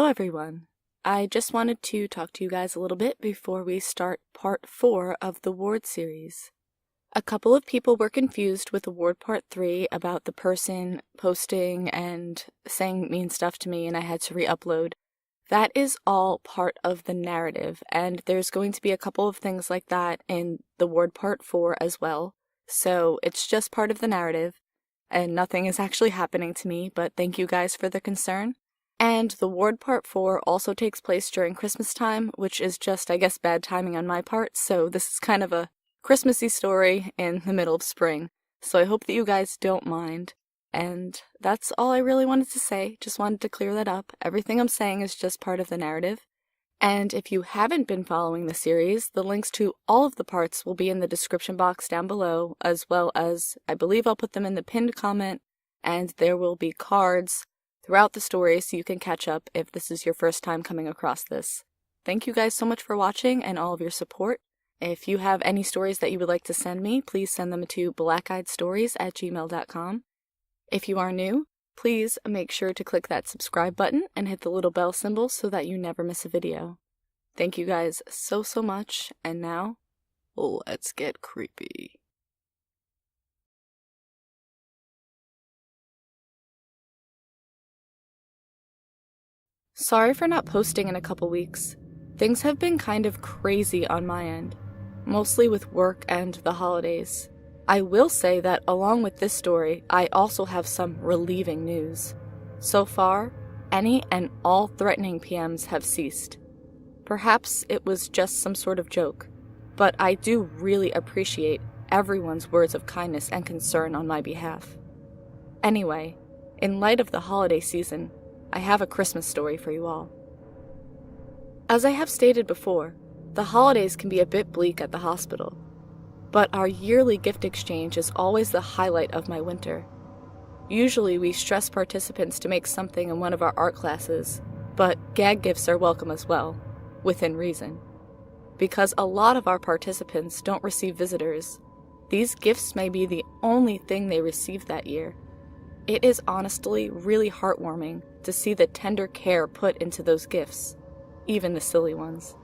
Hello everyone! I just wanted to talk to you guys a little bit before we start part 4 of the Ward series. A couple of people were confused with the Ward part 3 about the person posting and saying mean stuff to me and I had to re-upload. That is all part of the narrative, and there's going to be a couple of things like that in the Ward part 4 as well. So it's just part of the narrative, and nothing is actually happening to me, but thank you guys for the concern. And the Ward Part 4 also takes place during Christmas time, which is just, I guess, bad timing on my part, so this is kind of a Christmassy story in the middle of spring. So I hope that you guys don't mind. And that's all I really wanted to say, just wanted to clear that up. Everything I'm saying is just part of the narrative. And if you haven't been following the series, the links to all of the parts will be in the description box down below, as well as, I believe I'll put them in the pinned comment, and there will be cards throughout the story so you can catch up if this is your first time coming across this. Thank you guys so much for watching and all of your support. If you have any stories that you would like to send me, please send them to blackeyedstories@gmail.com. If you are new, please make sure to click that subscribe button and hit the little bell symbol so that you never miss a video. Thank you guys so much, and now, let's get creepy. Sorry for not posting in a couple weeks. Things have been kind of crazy on my end, mostly with work and the holidays. I will say that along with this story, I also have some relieving news. So far, any and all threatening PMs have ceased. Perhaps it was just some sort of joke, but I do really appreciate everyone's words of kindness and concern on my behalf. Anyway, in light of the holiday season, I have a Christmas story for you all. As I have stated before, the holidays can be a bit bleak at the hospital, but our yearly gift exchange is always the highlight of my winter. Usually we stress participants to make something in one of our art classes, but gag gifts are welcome as well, within reason. Because a lot of our participants don't receive visitors, these gifts may be the only thing they receive that year. It is honestly really heartwarming to see the tender care put into those gifts, even the silly ones.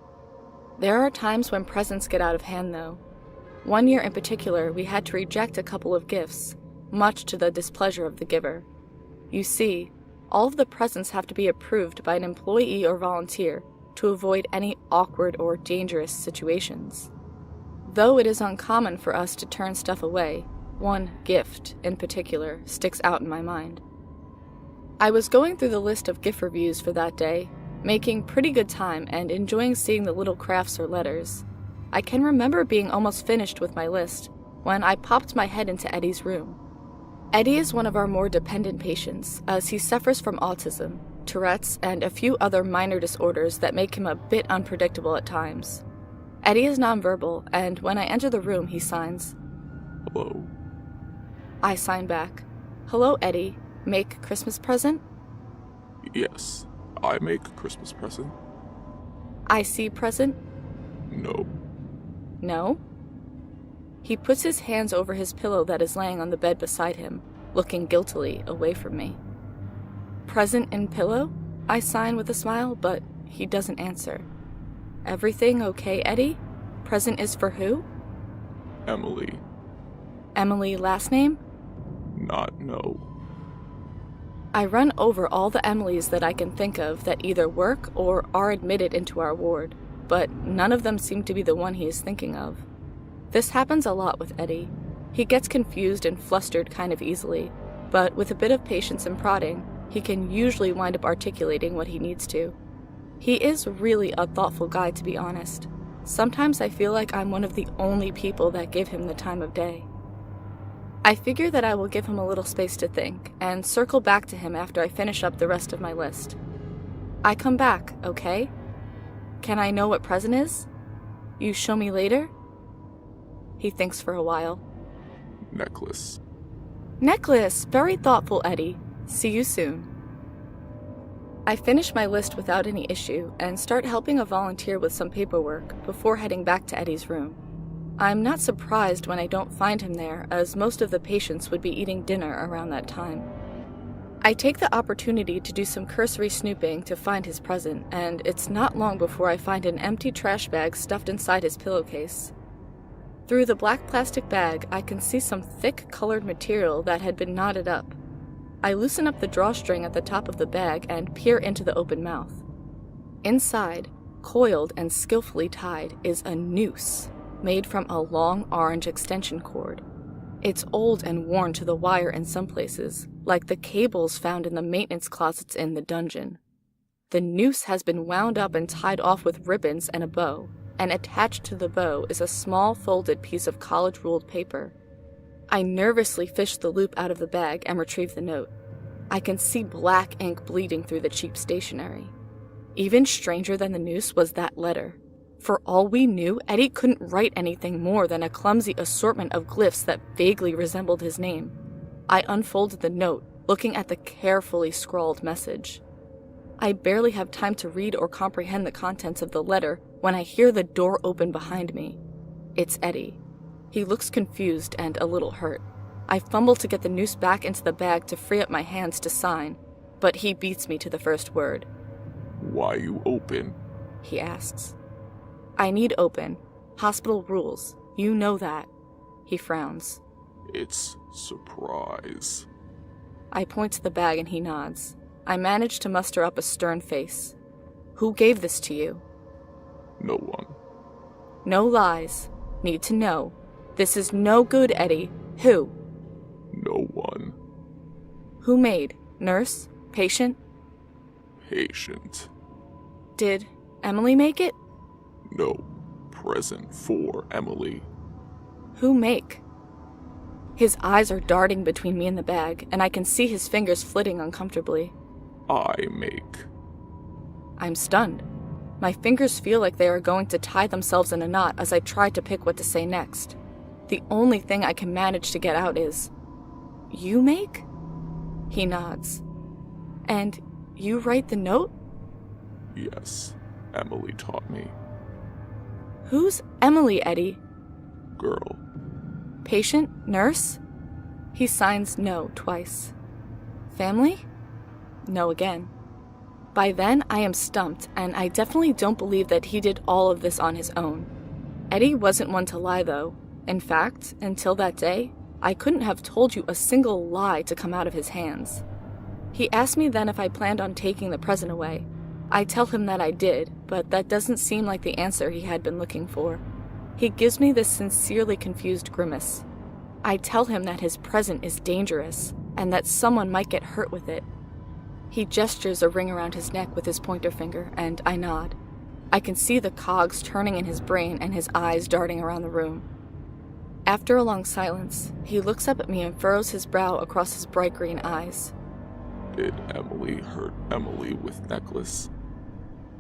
There are times when presents get out of hand though. One year in particular, we had to reject a couple of gifts, much to the displeasure of the giver. You see, all of the presents have to be approved by an employee or volunteer to avoid any awkward or dangerous situations. Though it is uncommon for us to turn stuff away, one gift, in particular, sticks out in my mind. I was going through the list of gift reviews for that day, making pretty good time and enjoying seeing the little crafts or letters. I can remember being almost finished with my list when I popped my head into Eddie's room. Eddie is one of our more dependent patients, as he suffers from autism, Tourette's, and a few other minor disorders that make him a bit unpredictable at times. Eddie is nonverbal, and when I enter the room, he signs, "Hello." I sign back, "Hello, Eddie. Make Christmas present?" "Yes, I make a Christmas present." I see present? "No." No? He puts his hands over his pillow that is laying on the bed beside him, looking guiltily away from me. "Present in pillow?" I sign with a smile, but he doesn't answer. "Everything okay, Eddie? Present is for who?" "Emily." "Emily last name?" "Not no." I run over all the Emilys that I can think of that either work or are admitted into our ward, but none of them seem to be the one he is thinking of. This happens a lot with Eddie. He gets confused and flustered kind of easily, but with a bit of patience and prodding, he can usually wind up articulating what he needs to. He is really a thoughtful guy, to be honest. Sometimes I feel like I'm one of the only people that give him the time of day. I figure that I will give him a little space to think, and circle back to him after I finish up the rest of my list. I come back, okay? Can I know what present is? You show me later? He thinks for a while. "Necklace." Necklace! Very thoughtful, Eddie. See you soon. I finish my list without any issue, and start helping a volunteer with some paperwork before heading back to Eddie's room. I'm not surprised when I don't find him there, as most of the patients would be eating dinner around that time. I take the opportunity to do some cursory snooping to find his present, and it's not long before I find an empty trash bag stuffed inside his pillowcase. Through the black plastic bag, I can see some thick colored material that had been knotted up. I loosen up the drawstring at the top of the bag and peer into the open mouth. Inside, coiled and skillfully tied, is a noose made from a long orange extension cord. It's old and worn to the wire in some places, like the cables found in the maintenance closets in the dungeon. The noose has been wound up and tied off with ribbons and a bow, and attached to the bow is a small folded piece of college-ruled paper. I nervously fish the loop out of the bag and retrieve the note. I can see black ink bleeding through the cheap stationery. Even stranger than the noose was that letter. For all we knew, Eddie couldn't write anything more than a clumsy assortment of glyphs that vaguely resembled his name. I unfolded the note, looking at the carefully scrawled message. I barely have time to read or comprehend the contents of the letter when I hear the door open behind me. It's Eddie. He looks confused and a little hurt. I fumble to get the noose back into the bag to free up my hands to sign, but he beats me to the first word. Why you open? He asks. I need open. Hospital rules. You know that. He frowns. It's surprise. I point to the bag and he nods. I manage to muster up a stern face. Who gave this to you? No one. No lies. Need to know. This is no good, Eddie. Who? No one. Who made? Nurse? Patient? Patient. Did Emily make it? No. Present for Emily. Who make? His eyes are darting between me and the bag, and I can see his fingers flitting uncomfortably. I make. I'm stunned. My fingers feel like they are going to tie themselves in a knot as I try to pick what to say next. The only thing I can manage to get out is, "You make?" He nods. "And you write the note?" Yes, Emily taught me. Who's Emily, Eddie? Girl. Patient? Nurse? He signs no twice. Family? No again. By then, I am stumped, and I definitely don't believe that he did all of this on his own. Eddie wasn't one to lie, though. In fact, until that day, I couldn't have told you a single lie to come out of his hands. He asked me then if I planned on taking the present away. I tell him that I did, but that doesn't seem like the answer he had been looking for. He gives me this sincerely confused grimace. I tell him that his present is dangerous, and that someone might get hurt with it. He gestures a ring around his neck with his pointer finger, and I nod. I can see the cogs turning in his brain and his eyes darting around the room. After a long silence, he looks up at me and furrows his brow across his bright green eyes. Did Emily hurt Emily with necklace?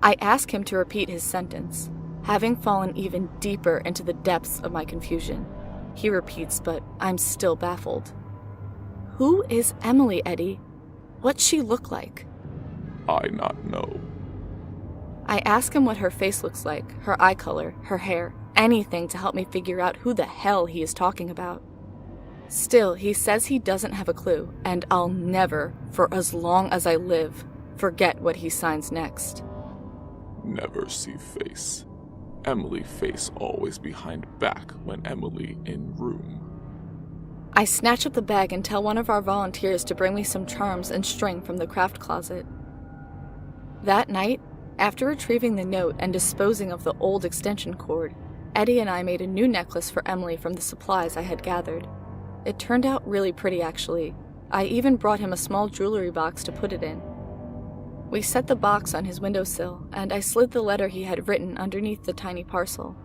I ask him to repeat his sentence, having fallen even deeper into the depths of my confusion. He repeats, but I'm still baffled. Who is Emily, Eddie? What's she look like? I not know. I ask him what her face looks like, her eye color, her hair, anything to help me figure out who the hell he is talking about. Still, he says he doesn't have a clue, and I'll never, for as long as I live, forget what he signs next. Never see face. Emily face always behind back when Emily in room. I snatch up the bag and tell one of our volunteers to bring me some charms and string from the craft closet. That night, after retrieving the note and disposing of the old extension cord, Eddie and I made a new necklace for Emily from the supplies I had gathered. It turned out really pretty, actually. I even brought him a small jewelry box to put it in. We set the box on his windowsill, and I slid the letter he had written underneath the tiny parcel.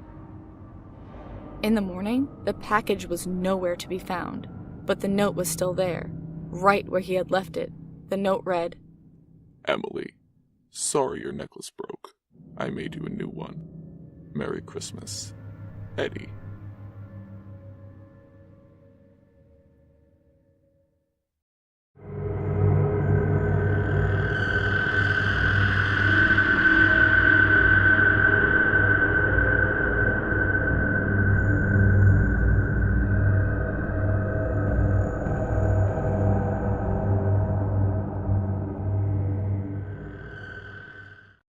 In the morning, the package was nowhere to be found, but the note was still there, right where he had left it. The note read, Emily, sorry your necklace broke. I made you a new one. Merry Christmas. Eddie.